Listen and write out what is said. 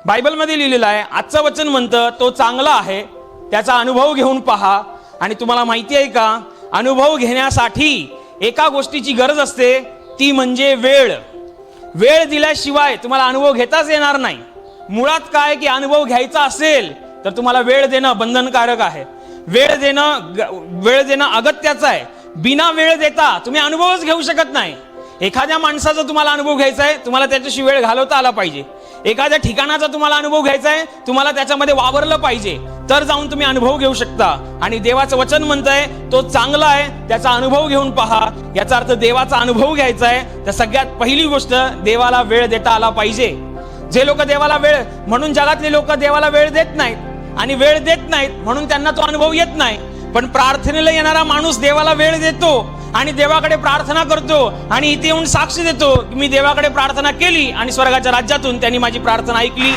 बायबलमध्ये लिहिलेलं आहे, आजचं वचन म्हणतं तो चांगला आहे, त्याचा अनुभव घेऊन पहा. आणि तुम्हाला माहिती आहे का, अनुभव घेण्यासाठी एका गोष्टीची गरज असते, ती म्हणजे वेळ. वेळ दिल्याशिवाय तुम्हाला अनुभव घेताच येणार नाही. मुळात काय की अनुभव घ्यायचा असेल तर तुम्हाला वेळ देणं बंधनकारक आहे. वेळ देणं अगत्याचं आहे. बिना वेळ देता तुम्ही अनुभवच घेऊ शकत नाही. एखाद्या माणसाचा तुम्हाला अनुभव घ्यायचा आहे, तुम्हाला त्याच्याशी वेळ घालवता आला पाहिजे. एखाद्या ठिकाणाचा तुम्हाला अनुभव घ्यायचा आहे, तुम्हाला त्याच्यामध्ये वावरलं पाहिजे, तर जाऊन तुम्ही अनुभव घेऊ शकता. आणि देवाचं वचन म्हणतंय तो चांगला आहे, त्याचा अनुभव घेऊन पहा. याचा अर्थ देवाचा अनुभव घ्यायचा आहे तर सगळ्यात पहिली गोष्ट देवाला वेळ देता आला पाहिजे. जे लोक देवाला वेळ, म्हणून जगातले लोक देवाला वेळ देत नाहीत आणि वेळ देत नाहीत म्हणून त्यांना तो अनुभव येत नाही. पण प्रार्थनेला येणारा माणूस देवाला वेळ देतो आणि देवाकडे प्रार्थना करतो आणि इथे येऊन साक्ष देतो की मी देवाकडे प्रार्थना केली आणि स्वर्गाच्या राज्यातून त्यांनी माझी प्रार्थना ऐकली